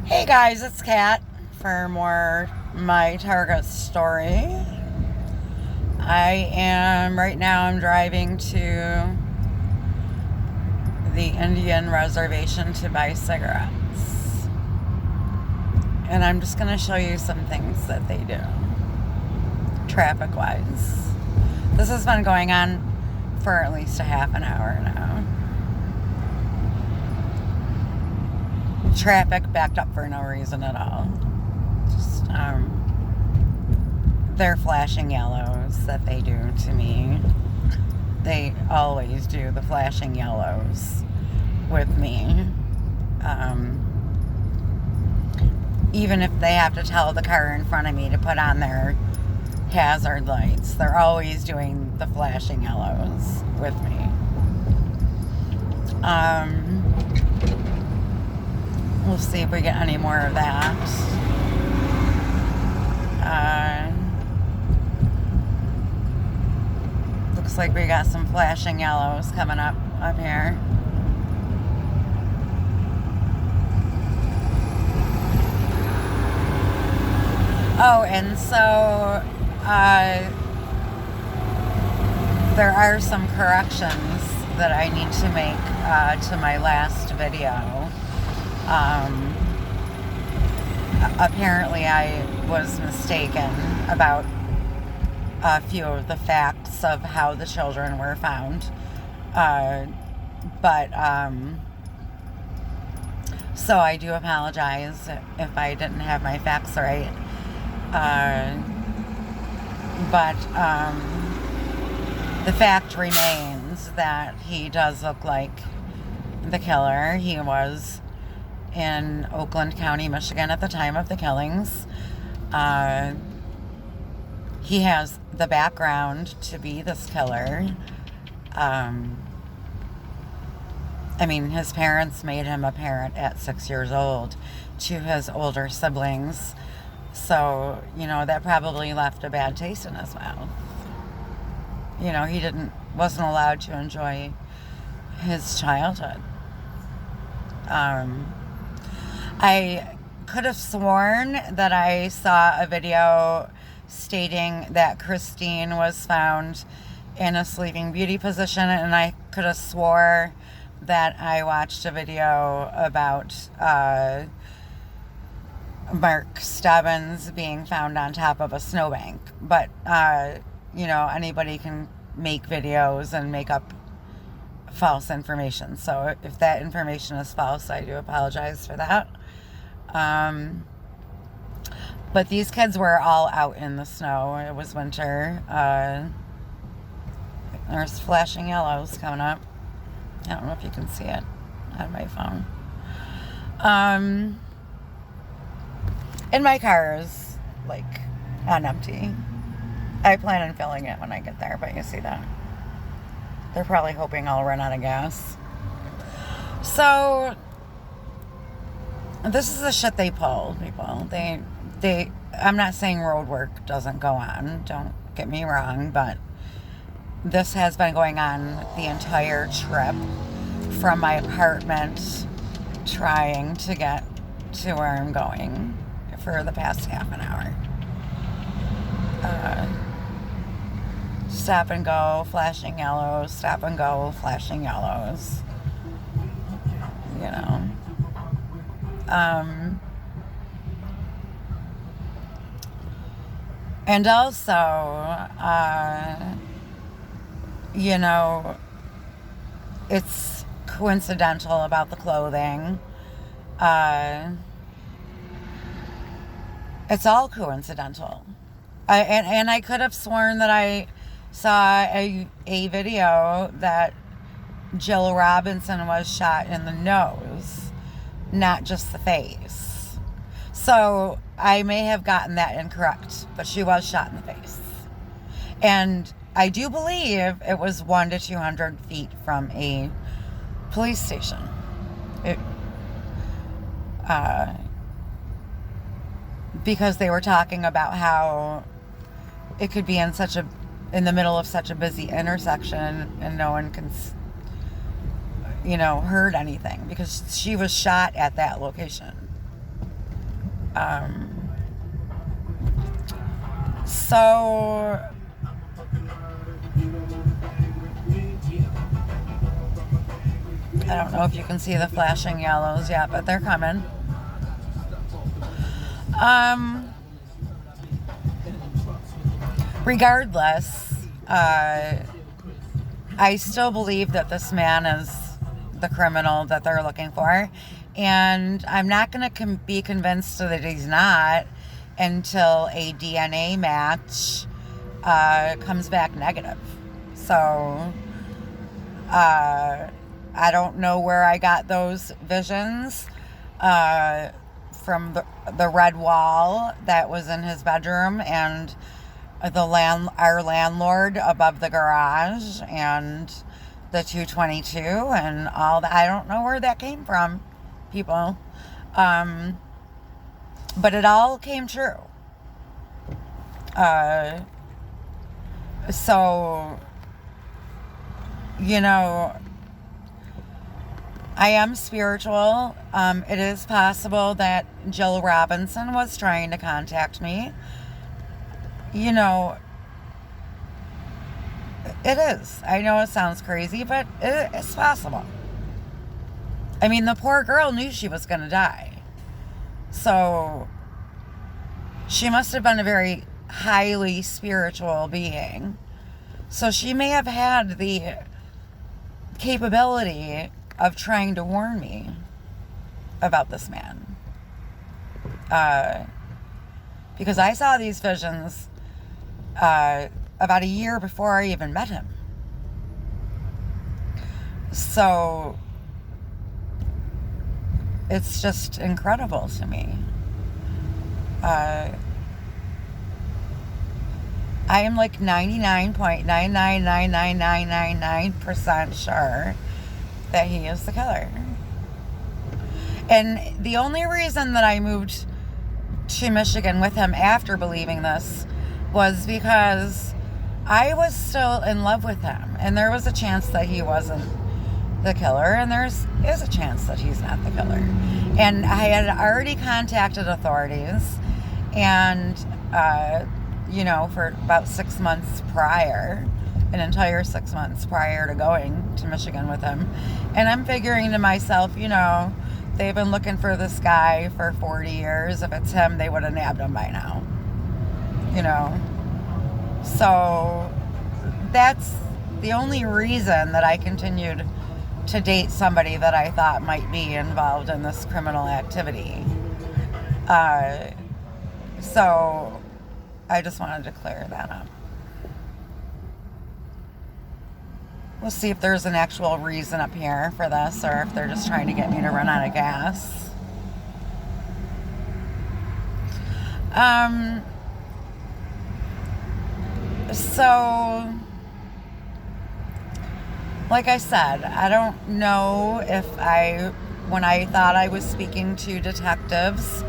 Hey guys, it's Kat for more My Target story. I'm driving to the Indian reservation to buy cigarettes. And I'm just going to show you some things that they do, traffic wise. This has been going on for at least a half an hour now. Traffic backed up for no reason at all. Just, they're flashing yellows that they do to me. They always do the flashing yellows with me. Even if they have to tell the car in front of me to put on their hazard lights, they're always doing the flashing yellows with me. We'll see if we get any more of that. Looks like we got some flashing yellows coming up here. Oh, and so there are some corrections that I need to make to my last video. Apparently I was mistaken about a few of the facts of how the children were found. So I do apologize if I didn't have my facts right. The fact remains that he does look like the killer. He was in Oakland County, Michigan at the time of the killings. He has the background to be this killer. His parents made him a parent at 6 years old to his older siblings. So, that probably left a bad taste in his mouth. He wasn't allowed to enjoy his childhood. I could have sworn that I saw a video stating that Christine was found in a Sleeping Beauty position, and I could have swore that I watched a video about Mark Stebbins being found on top of a snowbank. But, anybody can make videos and make up false information. So if that information is false, I do apologize for that. But these kids were all out in the snow. It was winter. There's flashing yellows coming up. I don't know if you can see it on my phone. And my car is on empty. I plan on filling it when I get there, but you see that. They're probably hoping I'll run out of gas. So this is the shit they pull, people. I'm not saying road work doesn't go on. Don't get me wrong, but this has been going on the entire trip from my apartment, trying to get to where I'm going for the past half an hour. Stop and go, flashing yellows, stop and go, flashing yellows. And also, it's coincidental about the clothing. It's all coincidental. And I could have sworn that I saw a video that Jill Robinson was shot in the nose, not just the face. So I may have gotten that incorrect, but she was shot in the face. And I do believe it was 100 to 200 feet from a police station. Because they were talking about how it could be in the middle of such a busy intersection and no one can, heard anything, because she was shot at that location. So I don't know if you can see the flashing yellows yet, but they're coming. Regardless, I still believe that this man is the criminal that they're looking for. And I'm not going to be convinced that he's not until a DNA match comes back negative. So, I don't know where I got those visions from the red wall that was in his bedroom and our landlord above the garage and the 222 and all that. I don't know where that came from, people. But it all came true. So, you know, I am spiritual. It is possible that Jill Robinson was trying to contact me. You know, it is. I know it sounds crazy, but it's possible. I mean, the poor girl knew she was going to die. So, she must have been a very highly spiritual being. So, she may have had the capability of trying to warn me about this man. Because I saw these visions about a year before I even met him. So it's just incredible to me. I am like 99.9999999% sure that he is the killer. And the only reason that I moved to Michigan with him after believing this was because I was still in love with him, and there was a chance that he wasn't the killer, and there is a chance that he's not the killer. And I had already contacted authorities, and for about 6 months prior, an entire 6 months prior to going to Michigan with him. And I'm figuring to myself, they've been looking for this guy for 40 years. If it's him, they would have nabbed him by now. So that's the only reason that I continued to date somebody that I thought might be involved in this criminal activity. So I just wanted to clear that up. We'll see if there's an actual reason up here for this, or if they're just trying to get me to run out of gas. So, like I said, I don't know if when I thought I was speaking to detectives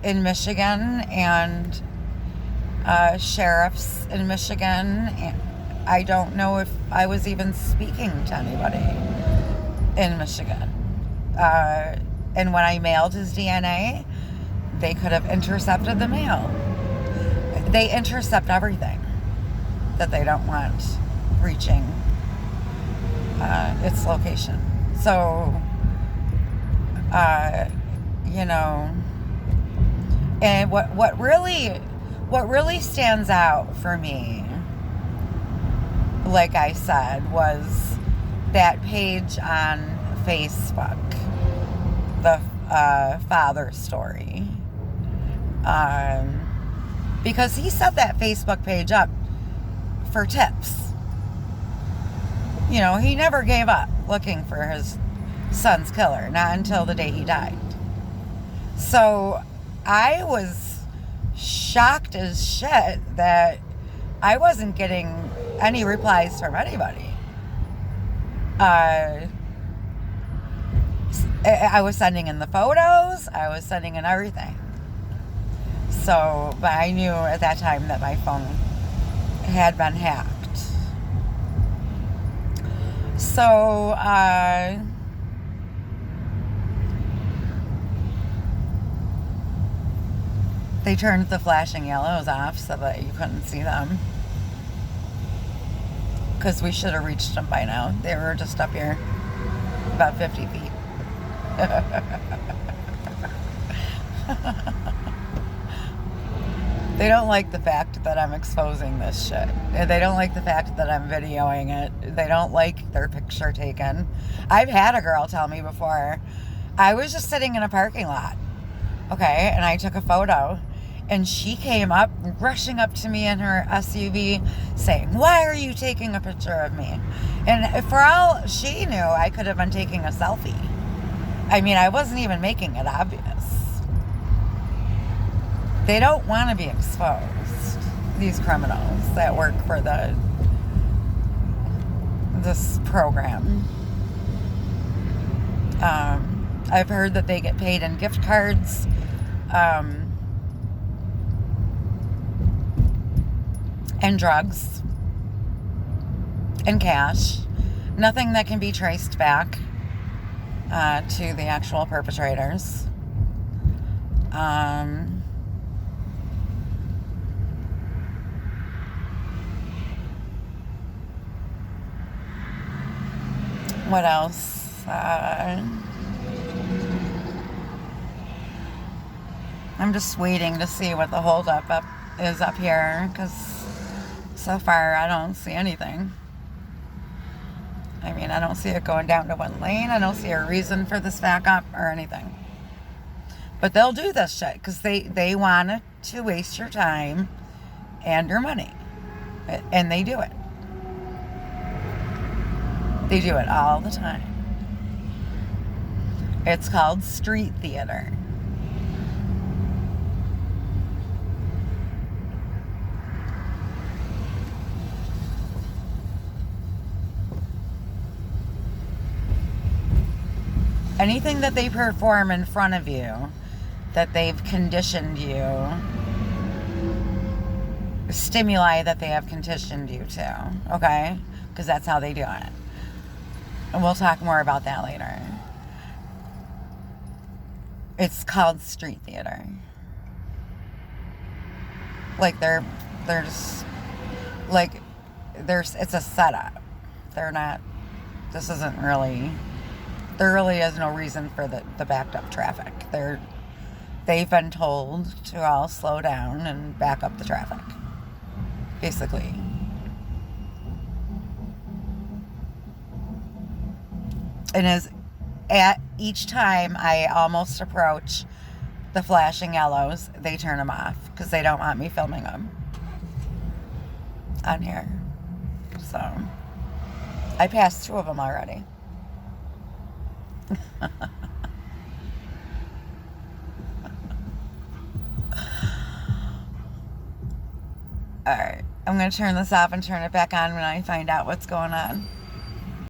in Michigan and sheriffs in Michigan, I don't know if I was even speaking to anybody in Michigan. And when I mailed his DNA, they could have intercepted the mail. They intercept everything that they don't want reaching its location. So, and what really stands out for me, like I said, was that page on Facebook, the father story. Because he set that Facebook page up for tips. He never gave up looking for his son's killer, not until the day he died. So I was shocked as shit that I wasn't getting any replies from anybody. I was sending in the photos, I was sending in everything. So, but I knew at that time that my phone had been hacked. So, They turned the flashing yellows off so that you couldn't see them. Because we should have reached them by now. They were just up here about 50 feet. They don't like the fact that I'm exposing this shit. They don't like the fact that I'm videoing it. They don't like their picture taken. I've had a girl tell me before, I was just sitting in a parking lot, okay, and I took a photo, and she came up, rushing up to me in her SUV, saying, "Why are you taking a picture of me?" And for all she knew, I could have been taking a selfie. I mean, I wasn't even making it obvious. They don't want to be exposed, these criminals that work for this program. I've heard that they get paid in gift cards, and drugs, and cash. Nothing that can be traced back to the actual perpetrators. What else? I'm just waiting to see what the holdup is up here, because so far I don't see anything. I mean, I don't see it going down to one lane. I don't see a reason for this backup or anything. But they'll do this shit because they want to waste your time and your money. And they do it. They do it all the time. It's called street theater. Anything that they perform in front of you, that they've conditioned you, stimuli that they have conditioned you to, okay? Because that's how they do it. And we'll talk more about that later. It's called street theater. Like they're just like it's a setup. They're not. This isn't really. There really is no reason for the backed up traffic. They've been told to all slow down and back up the traffic, basically. And at each time I almost approach the flashing yellows, they turn them off because they don't want me filming them on here. So I passed 2 of them already. Alright, I'm going to turn this off and turn it back on when I find out what's going on.